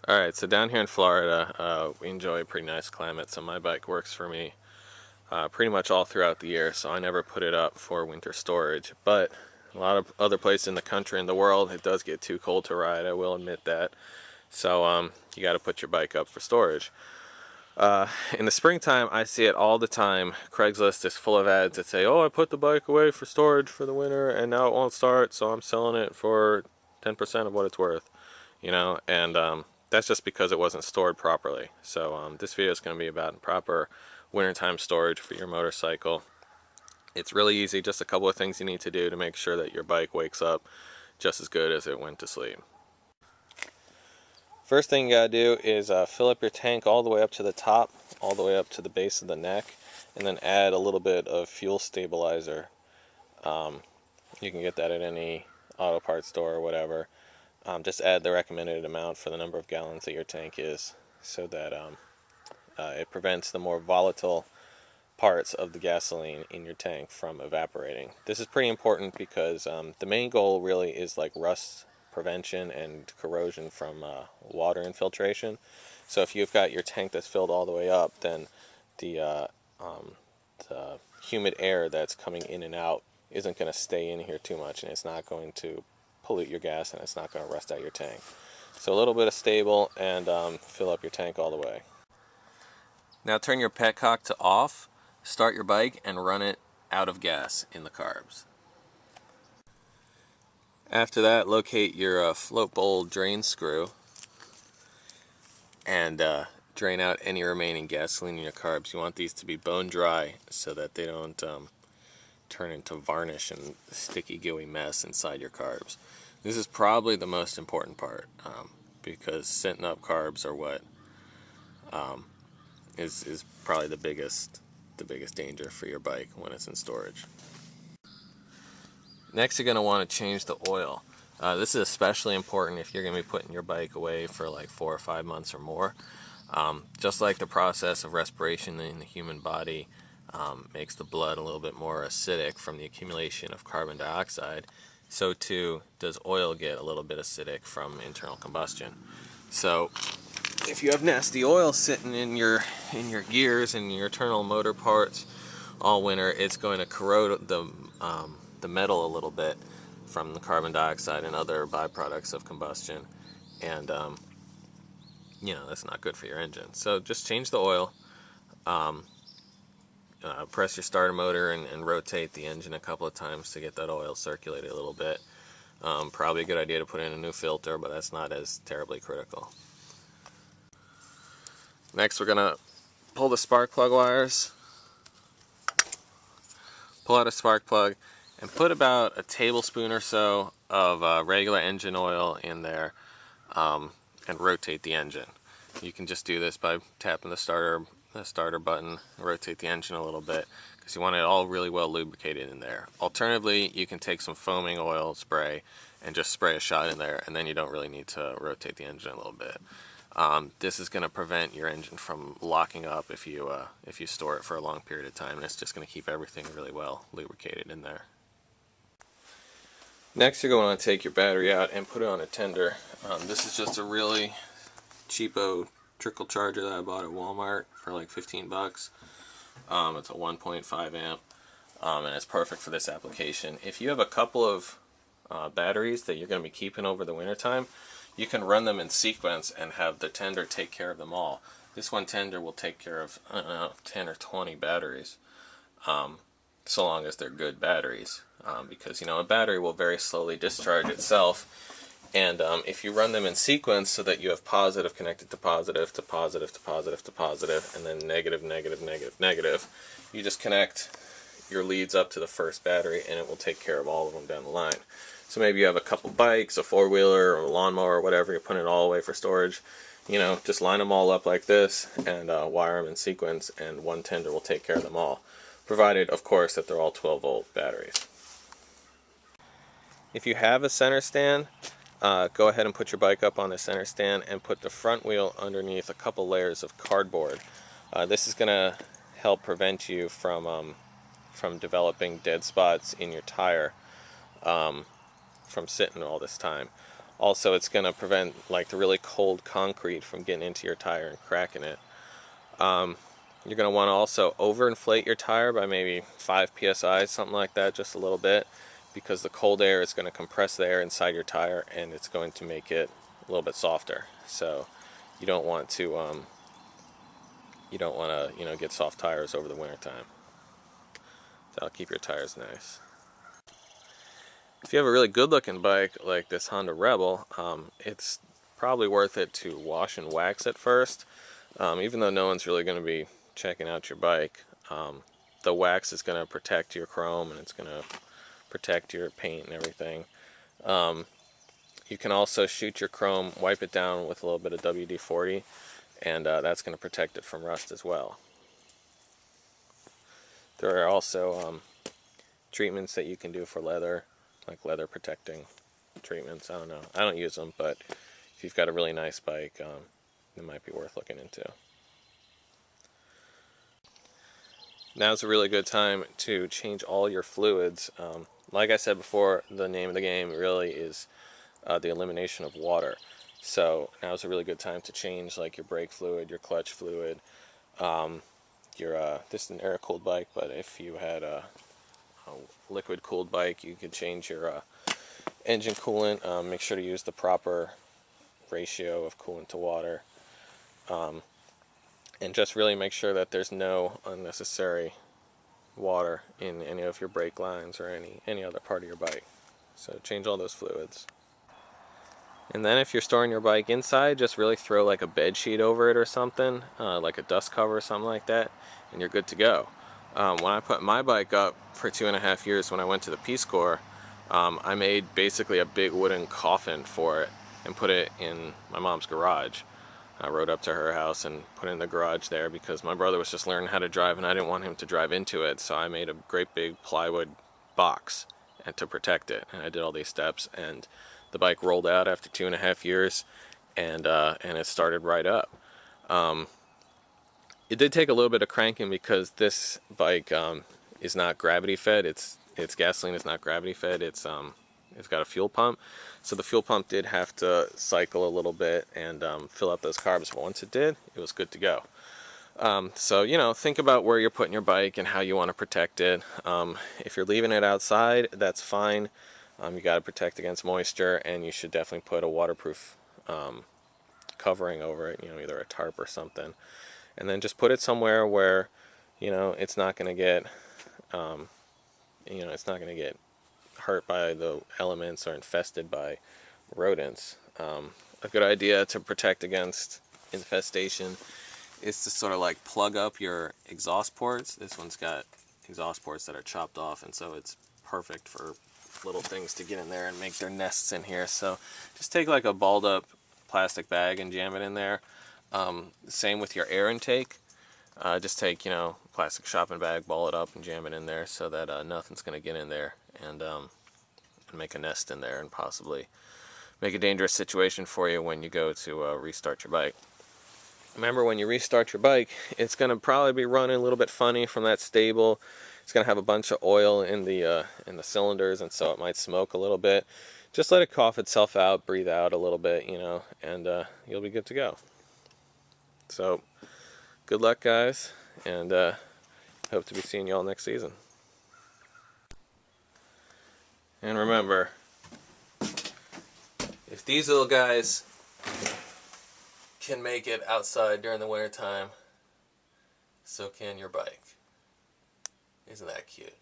Alright, so down here in Florida, we enjoy a pretty nice climate, so my bike works for me pretty much all throughout the year, so I never put it up for winter storage. But a lot of other places in the country and the world, it does get too cold to ride, I will admit that. So you got to put your bike up for storage. In the springtime, I see it all the time. Craigslist is full of ads that say, oh, I put the bike away for storage for the winter and now it won't start, so I'm selling it for 10% of what it's worth. And that's just because it wasn't stored properly. So this video is going to be about proper wintertime storage for your motorcycle. It's really easy, just a couple of things you need to do to make sure that your bike wakes up just as good as it went to sleep. First thing you gotta do is fill up your tank all the way up to the top, all the way up to the base of the neck, and then add a little bit of fuel stabilizer. You can get that at any auto parts store or whatever. Just add the recommended amount for the number of gallons that your tank is, so that it prevents the more volatile parts of the gasoline in your tank from evaporating. This is pretty important because the main goal really is like rust prevention and corrosion from water infiltration. So if you've got your tank that's filled all the way up, then the humid air that's coming in and out isn't going to stay in here too much, and it's not going to pollute your gas, and it's not going to rust out your tank. So a little bit of stable, and fill up your tank all the way. Now turn your petcock to off, start your bike, and run it out of gas in the carbs. After that, locate your float bowl drain screw and drain out any remaining gasoline in your carbs. You want these to be bone dry so that they don't turn into varnish and sticky, gooey mess inside your carbs. This is probably the most important part because sitting up carbs are what is probably the biggest danger for your bike when it's in storage. Next, you're going to want to change the oil. This is especially important if you're going to be putting your bike away for like 4 or 5 months or more. Just like the process of respiration in the human body makes the blood a little bit more acidic from the accumulation of carbon dioxide, so too does oil get a little bit acidic from internal combustion. So if you have nasty oil sitting in your gears and your internal motor parts all winter, it's going to corrode the metal a little bit from the carbon dioxide and other byproducts of combustion, and that's not good for your engine. So just change the oil, press your starter motor and rotate the engine a couple of times to get that oil circulated a little bit. Probably a good idea to put in a new filter, but that's not as terribly critical. Next, we're going to pull the spark plug wires, pull out a spark plug, and put about a tablespoon or so of regular engine oil in there, and rotate the engine. You can just do this by tapping the starter button, rotate the engine a little bit, because you want it all really well lubricated in there. Alternatively, you can take some foaming oil spray and just spray a shot in there, and then you don't really need to rotate the engine a little bit. This is going to prevent your engine from locking up if you store it for a long period of time, and it's just going to keep everything really well lubricated in there. Next, you're going to take your battery out and put it on a tender. This is just a really cheapo trickle charger that I bought at Walmart for like 15 bucks. It's a 1.5 amp, and it's perfect for this application. If you have a couple of batteries that you're going to be keeping over the winter time, you can run them in sequence and have the tender take care of them all. This one tender will take care of, I don't know, 10 or 20 batteries, so long as they're good batteries, because a battery will very slowly discharge itself, and if you run them in sequence so that you have positive connected to positive to positive to positive to positive, and then negative, negative, negative, negative, you just connect your leads up to the first battery and it will take care of all of them down the line. So maybe you have a couple bikes, a four-wheeler, or a lawnmower, or whatever, you're putting it all away for storage. Just line them all up like this and wire them in sequence, and one tender will take care of them all, provided, of course, that they're all 12-volt batteries. If you have a center stand, go ahead and put your bike up on the center stand and put the front wheel underneath a couple layers of cardboard. This is going to help prevent you from developing dead spots in your tire from sitting all this time. Also, it's going to prevent like the really cold concrete from getting into your tire and cracking it. You're going to want to also overinflate your tire by maybe 5 psi, something like that, just a little bit, because the cold air is going to compress the air inside your tire and it's going to make it a little bit softer. So you don't want to get soft tires over the winter time. That'll keep your tires nice. If you have a really good looking bike like this Honda Rebel, it's probably worth it to wash and wax it first. Even though no one's really going to be checking out your bike, the wax is going to protect your chrome and it's going to protect your paint and everything. You can also shoot your chrome, wipe it down with a little bit of WD-40, and that's going to protect it from rust as well. There are also treatments that you can do for leather, like leather protecting treatments. I don't know. I don't use them, but if you've got a really nice bike, it might be worth looking into. Now's a really good time to change all your fluids. Like I said before, the name of the game really is the elimination of water. So now's a really good time to change like your brake fluid, your clutch fluid. This is an air-cooled bike, but if you had a liquid-cooled bike, you could change your engine coolant. Make sure to use the proper ratio of coolant to water. And just really make sure that there's no unnecessary water in any of your brake lines or any other part of your bike. So change all those fluids. And then if you're storing your bike inside, just really throw like a bed sheet over it or something, like a dust cover or something like that, and you're good to go. When I put my bike up for 2.5 years when I went to the Peace Corps, I made basically a big wooden coffin for it and put it in my mom's garage. I rode up to her house and put it in the garage there because my brother was just learning how to drive and I didn't want him to drive into it, so I made a great big plywood box to protect it, and I did all these steps, and the bike rolled out after 2.5 years, and it started right up. It did take a little bit of cranking because this bike is not gravity fed. Its gasoline is not gravity fed. It's got a fuel pump, so the fuel pump did have to cycle a little bit and fill up those carbs. But once it did, it was good to go. So think about where you're putting your bike and how you want to protect it. If you're leaving it outside, that's fine. You got to protect against moisture, and you should definitely put a waterproof covering over it. Either a tarp or something, and then just put it somewhere where it's not going to get it's not going to get hurt by the elements or infested by rodents. A good idea to protect against infestation is to sort of like plug up your exhaust ports. This one's got exhaust ports that are chopped off, and so it's perfect for little things to get in there and make their nests in here. So just take like a balled up plastic bag and jam it in there. Same with your air intake. Just take plastic shopping bag, ball it up and jam it in there so that nothing's going to get in there and make a nest in there and possibly make a dangerous situation for you when you go to restart your bike. Remember, when you restart your bike, it's going to probably be running a little bit funny from that stable. It's going to have a bunch of oil in the cylinders, and so it might smoke a little bit. Just let it cough itself out, breathe out a little bit, and you'll be good to go. So, good luck, guys, and hope to be seeing you all next season. And remember, if these little guys can make it outside during the winter time, so can your bike. Isn't that cute?